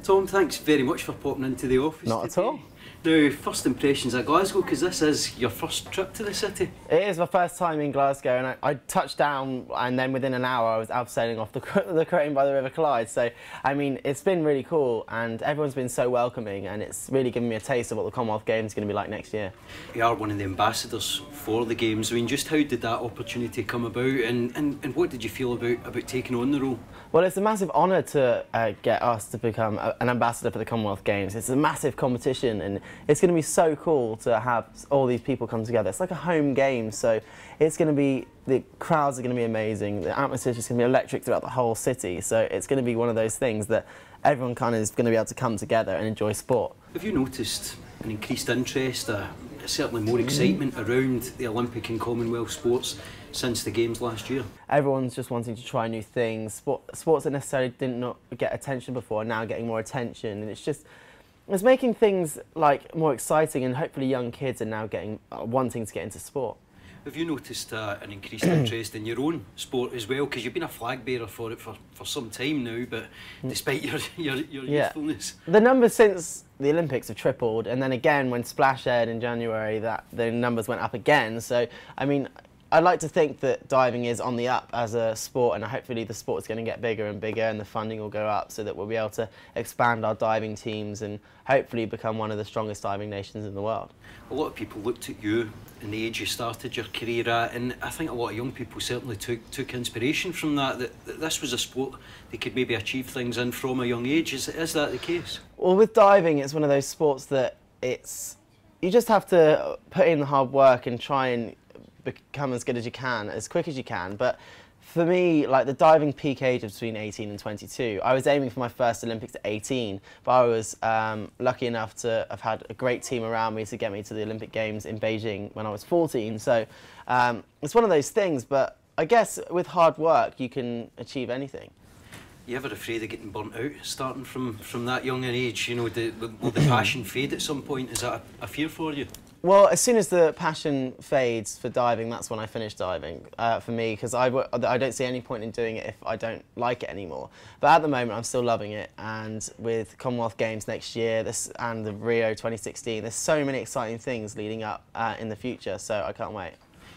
Tom, thanks very much for popping into the office Not today. at all. Now, first impressions at Glasgow, because this is your first trip to the city. It is my first time in Glasgow, and I touched down, and then within an hour I was abseiling off the crane by the River Clyde. So, I mean, it's been really cool, and everyone's been so welcoming, and it's really given me a taste of what the Commonwealth Games is going to be like next year. You are one of the ambassadors for the Games. I mean, just how did that opportunity come about, and what did you feel about taking on the role? Well, it's a massive honour to get us to become an ambassador for the Commonwealth Games. It's a massive competition, and it's going to be so cool to have all these people come together. It's like a home game, so it's going to be, the crowds are going to be amazing, the atmosphere is just going to be electric throughout the whole city, so it's going to be one of those things that everyone kind of is going to be able to come together and enjoy sport. Have you noticed an increased interest, certainly more excitement around the Olympic and Commonwealth sports since the Games last year? Everyone's just wanting to try new things. Sports that necessarily did not get attention before are now getting more attention, and it's making things like more exciting, and hopefully young kids are now wanting to get into sport. Have you noticed an increased interest in your own sport as well? Because you've been a flag bearer for it for some time now, but despite your youthfulness. The numbers since the Olympics have tripled, and then again when Splash aired in January, the numbers went up again. So, I mean, I'd like to think that diving is on the up as a sport, and hopefully the sport is going to get bigger and bigger, and the funding will go up so that we'll be able to expand our diving teams and hopefully become one of the strongest diving nations in the world. A lot of people looked at you and the age you started your career at, and I think a lot of young people certainly took inspiration from that this was a sport they could maybe achieve things in from a young age. Is that the case? Well, with diving, it's one of those sports that you just have to put in the hard work and try and become as good as you can, as quick as you can. But for me, like the diving peak age of between 18 and 22, I was aiming for my first Olympics at 18, but I was lucky enough to have had a great team around me to get me to the Olympic Games in Beijing when I was 14. So it's one of those things, but I guess with hard work you can achieve anything. You ever afraid of getting burnt out starting from that young an age? You know, will the passion fade at some point? Is that a fear for you? Well, as soon as the passion fades for diving, that's when I finish diving, for me, because I don't see any point in doing it if I don't like it anymore. But at the moment, I'm still loving it, and with Commonwealth Games next year and the Rio 2016, there's so many exciting things leading up in the future, so I can't wait.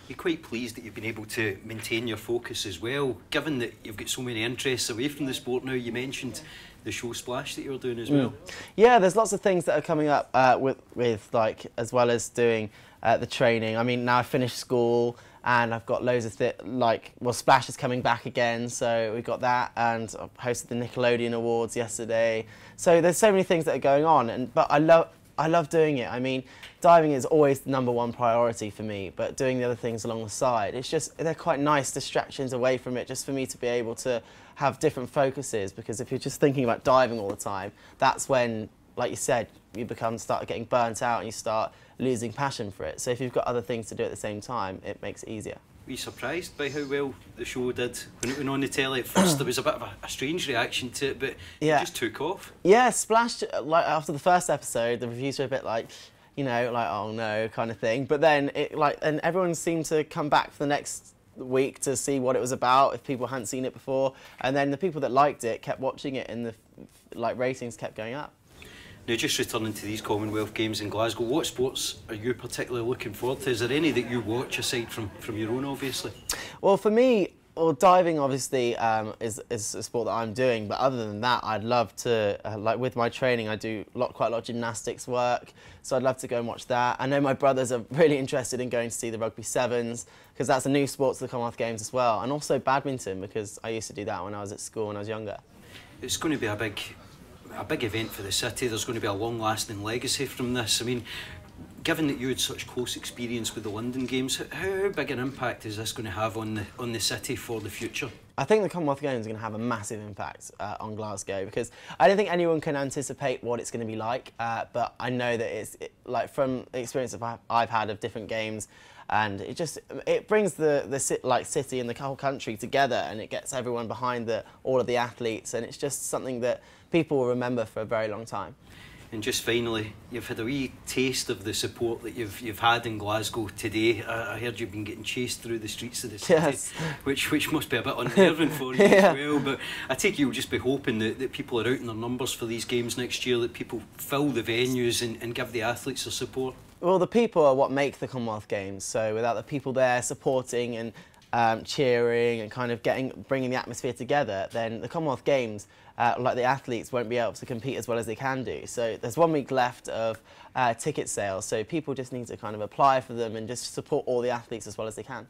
You're quite pleased that you've been able to maintain your focus as well, given that you've got so many interests away from the sport now. You mentioned the show Splash that you're doing as well. Yeah, there's lots of things that are coming up with like, as well as doing the training. I mean, now I've finished school and I've got loads of well, Splash is coming back again, so we've got that, and I hosted the Nickelodeon Awards yesterday. So there's so many things that are going on, but I love doing it. I mean, diving is always the #1 priority for me, but doing the other things along the side, they're quite nice distractions away from it, just for me to be able to have different focuses, because if you're just thinking about diving all the time, that's when, like you said, you start getting burnt out and you start losing passion for it. So if you've got other things to do at the same time, it makes it easier. Were you surprised by how well the show did when it went on the telly? At first there was a bit of a strange reaction to it, but it just took off. Yeah, Splash, like after the first episode, the reviews were a bit like, you know, like, oh no, kind of thing. But then and everyone seemed to come back for the next week to see what it was about if people hadn't seen it before, and then the people that liked it kept watching it, and the ratings kept going up. Now, just returning to these Commonwealth Games in Glasgow, what sports are you particularly looking forward to? Is there any that you watch aside from your own, obviously? Well, for me, diving obviously is a sport that I'm doing, but other than that, I'd love to, like with my training, I do quite a lot of gymnastics work, so I'd love to go and watch that. I know my brothers are really interested in going to see the rugby sevens, because that's a new sport to the Commonwealth Games as well, and also badminton, because I used to do that when I was at school when I was younger. It's going to be a big event for the city. There's going to be a long-lasting legacy from this. I mean, given that you had such close experience with the London Games, how big an impact is this going to have on the city for the future? I think the Commonwealth Games are going to have a massive impact on Glasgow, because I don't think anyone can anticipate what it's going to be like, but I know that like from the experience I've had of different games, and it brings the city and the whole country together, and it gets everyone behind all of the athletes, and it's just something that people will remember for a very long time. And just finally, you've had a wee taste of the support that you've had in Glasgow today. I heard you've been getting chased through the streets of the city, yes. which must be a bit unnerving for you yeah. as well. But I take you'll just be hoping that people are out in their numbers for these games next year, that people fill the venues and give the athletes their support. Well, the people are what make the Commonwealth Games, so without the people there supporting and cheering and kind of bringing the atmosphere together, then the Commonwealth Games, like the athletes, won't be able to compete as well as they can do. So there's 1 week left of ticket sales, so people just need to kind of apply for them and just support all the athletes as well as they can.